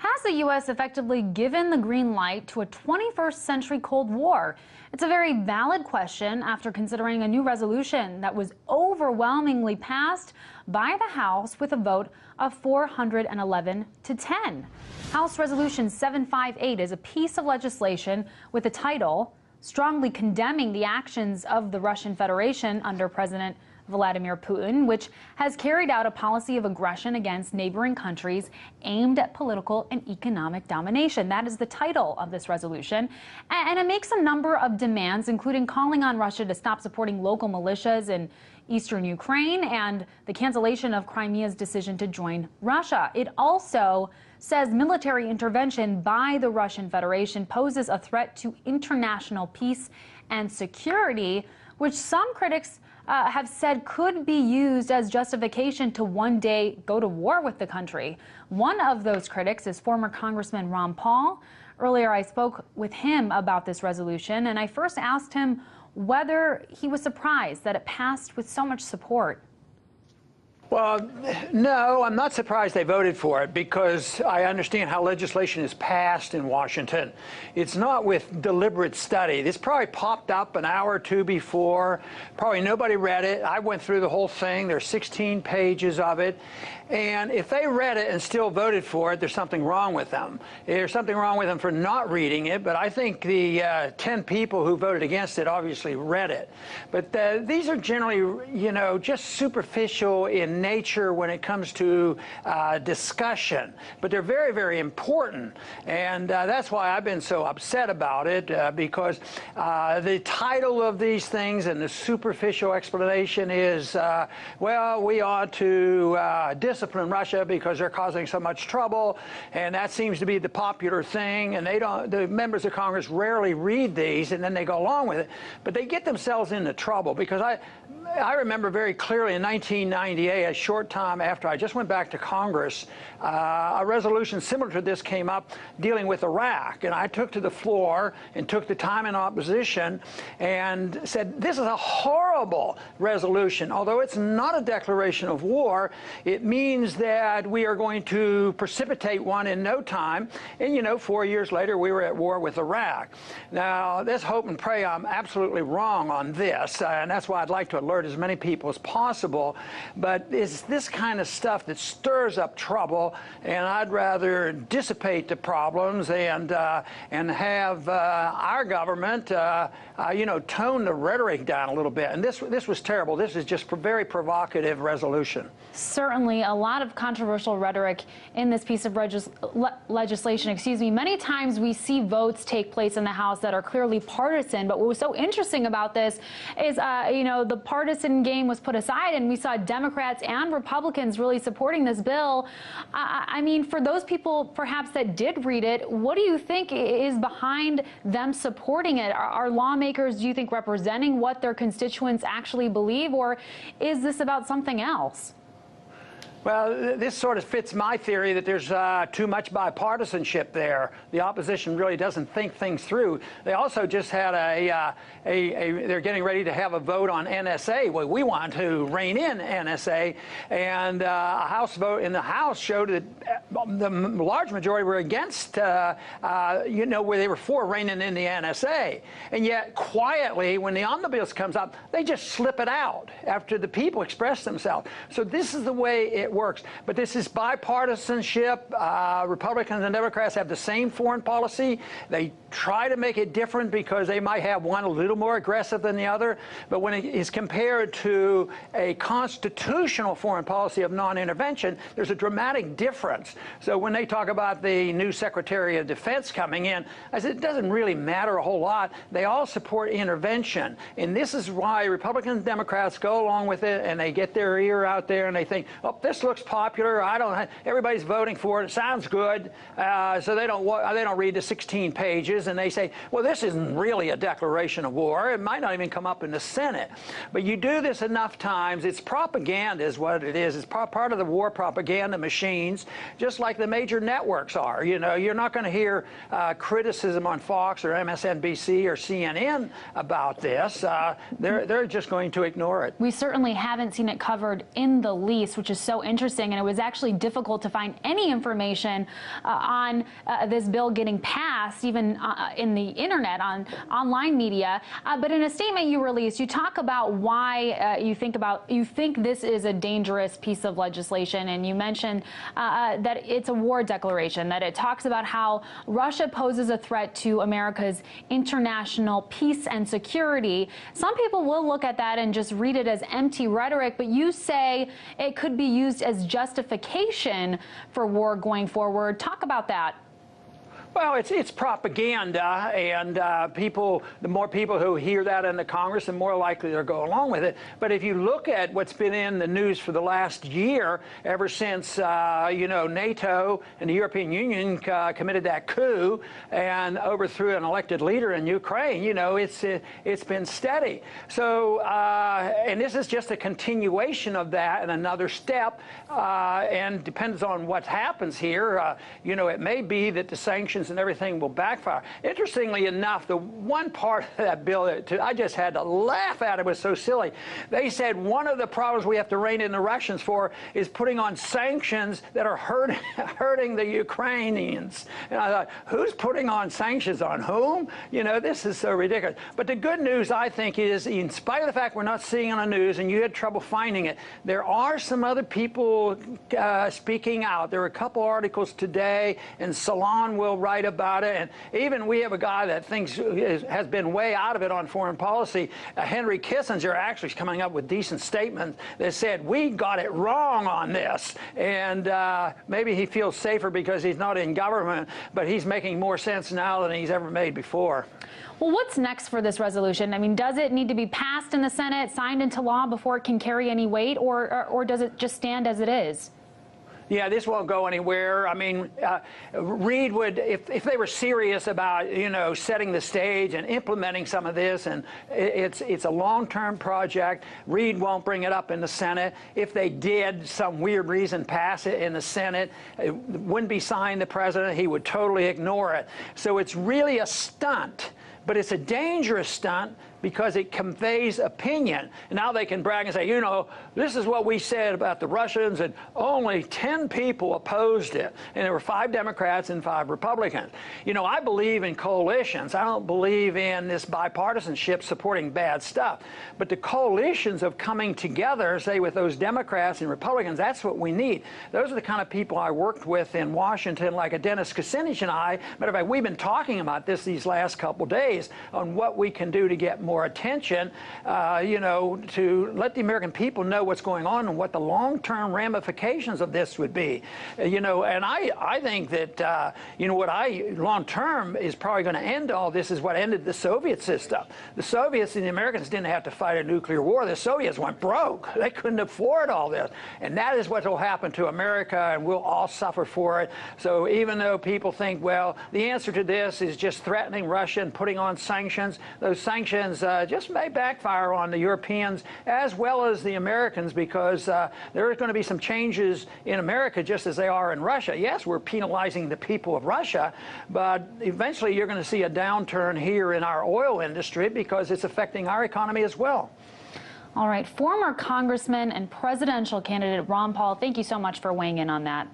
Has the U.S. effectively given the green light to a 21st century Cold War? It's a very valid question after considering a new resolution that was overwhelmingly passed by the House with a vote of 411 to 10. House Resolution 758 is a piece of legislation with a title strongly condemning the actions of the Russian Federation under President Vladimir Putin, which has carried out a policy of aggression against neighboring countries aimed at political and economic domination. That is the title of this resolution. And it makes a number of demands, including calling on Russia to stop supporting local militias in eastern Ukraine and the cancellation of Crimea's decision to join Russia. It also says military intervention by the Russian Federation poses a threat to international peace and security, which some critics have said could be used as justification to one day go to war with the country. One of those critics is former Congressman Ron Paul. Earlier, I spoke with him about this resolution, and I first asked him whether he was surprised that it passed with so much support. Well, no, I'm not surprised they voted for it because I understand how legislation is passed in Washington. It's not with deliberate study. This probably popped up an hour or two before. Probably nobody read it. I went through the whole thing. There's 16 pages of it. And if they read it and still voted for it, there's something wrong with them. There's something wrong with them for not reading it, but I think the 10 people who voted against it obviously read it. But these are generally, just superficial in nature when it comes to discussion. But they're very, very important. And that's why I've been so upset about it, because the title of these things and the superficial explanation is, well, we ought to discipline Russia because they're causing so much trouble, and that seems to be the popular thing, and the members of Congress rarely read these, and then they go along with it, but they get themselves into trouble because I remember very clearly in 1998, a short time after I just went back to Congress, a resolution similar to this came up dealing with Iraq, and I took to the floor and took the time in opposition and said, this is a horrible resolution. Although it's not a declaration of war, it means that we are going to precipitate one in no time. And 4 years later, we were at war with Iraq. Now, let's hope and pray I'm absolutely wrong on this, and that's why I'd like to alert as many people as possible. But it's this kind of stuff that stirs up trouble, and I'd rather dissipate the problems and have our government, tone the rhetoric down a little bit. And this was terrible. This is just a very provocative resolution. Certainly a lot of controversial rhetoric in this piece of legislation. Many times we see votes take place in the House that are clearly partisan, but what was so interesting about this is, the partisan game was put aside, and we saw Democrats and Republicans really supporting this bill. I mean, for those people perhaps that did read it, what do you think is behind them supporting it? Are lawmakers, do you think, representing what their constituents actually believe, or is this about something else? Well, this sort of fits my theory that there's too much bipartisanship there. The opposition really doesn't think things through. They also just had they're getting ready to have a vote on NSA. Well, we want to rein in NSA, and a House vote in the House showed that the large majority were against, where they were for reining in the NSA. And yet, quietly, when the omnibus comes up, they just slip it out after the people express themselves. So this is the way it works. But this is bipartisanship. Republicans and Democrats have the same foreign policy. They try to make it different because they might have one a little more aggressive than the other. But when it is compared to a constitutional foreign policy of non-intervention, there's a dramatic difference. So when they talk about the new Secretary of Defense coming in, I said, it doesn't really matter a whole lot. They all support intervention. And this is why Republicans and Democrats go along with it, and they get their ear out there and they think, oh, this looks popular. Everybody's voting for it. It sounds good. So they don't read the 16 pages, and they say, well, this isn't really a declaration of war. It might not even come up in the Senate. But you do this enough times, it's propaganda is what it is. It's part of the war propaganda machines, just like the major networks are. You're not going to hear criticism on Fox or MSNBC or CNN about this. They're just going to ignore it. We certainly haven't seen it covered in the least, which is so interesting. interesting, and it was actually difficult to find any information on this bill getting passed, even in the internet, on online media. But in a statement you released, you talk about why you think this is a dangerous piece of legislation, and you mentioned that it's a war declaration, that it talks about how Russia poses a threat to America's international peace and security. Some people will look at that and just read it as empty rhetoric, but you say it could be used as justification for war going forward. Talk about that. Well, it's propaganda, and the more people who hear that in the Congress, the more likely they'll go along with it. But if you look at what's been in the news for the last year, ever since NATO and the European Union committed that coup and overthrew an elected leader in Ukraine, it's been steady. So, and this is just a continuation of that and another step, and depends on what happens here. It may be that the sanctions and everything will backfire. Interestingly enough, the one part of that bill that I just had to laugh at, it was so silly. They said one of the problems we have to rein in the Russians for is putting on sanctions that are hurting the Ukrainians. And I thought, who's putting on sanctions on whom? This is so ridiculous. But the good news, I think, is in spite of the fact we're not seeing it on the news and you had trouble finding it, there are some other people speaking out. There are a couple articles today, and Salon will write about it, and even we have a guy that thinks has been way out of it on foreign policy. Henry Kissinger actually is coming up with decent statements that said we got it wrong on this, and maybe he feels safer because he's not in government, but he's making more sense now than he's ever made before. Well, what's next for this resolution? I mean, does it need to be passed in the Senate, signed into law before it can carry any weight, or does it just stand as it is? Yeah, this won't go anywhere. I mean, Reid would, if they were serious about, setting the stage and implementing some of this, and it's a long-term project, Reid won't bring it up in the Senate. If they did, some weird reason, pass it in the Senate, it wouldn't be signed the president. He would totally ignore it. So it's really a stunt, but it's a dangerous stunt because it conveys opinion. And now they can brag and say, this is what we said about the Russians, and only 10 people opposed it. And there were 5 Democrats and 5 Republicans. I believe in coalitions. I don't believe in this bipartisanship supporting bad stuff. But the coalitions of coming together, say with those Democrats and Republicans, that's what we need. Those are the kind of people I worked with in Washington, like a Dennis Kucinich and I. Matter of fact, we've been talking about this these last couple days on what we can do to get more attention, to let the American people know what's going on and what the long-term ramifications of this would be. And I think that, long-term is probably going to end all this is what ended the Soviet system. The Soviets and the Americans didn't have to fight a nuclear war. The Soviets went broke. They couldn't afford all this. And that is what will happen to America, and we'll all suffer for it. So even though people think, well, the answer to this is just threatening Russia and putting on sanctions, those sanctions just may backfire on the Europeans as well as the Americans, because there are going to be some changes in America just as they are in Russia. Yes, we're penalizing the people of Russia, but eventually you're going to see a downturn here in our oil industry because it's affecting our economy as well. All right. Former Congressman and presidential candidate Ron Paul, thank you so much for weighing in on that.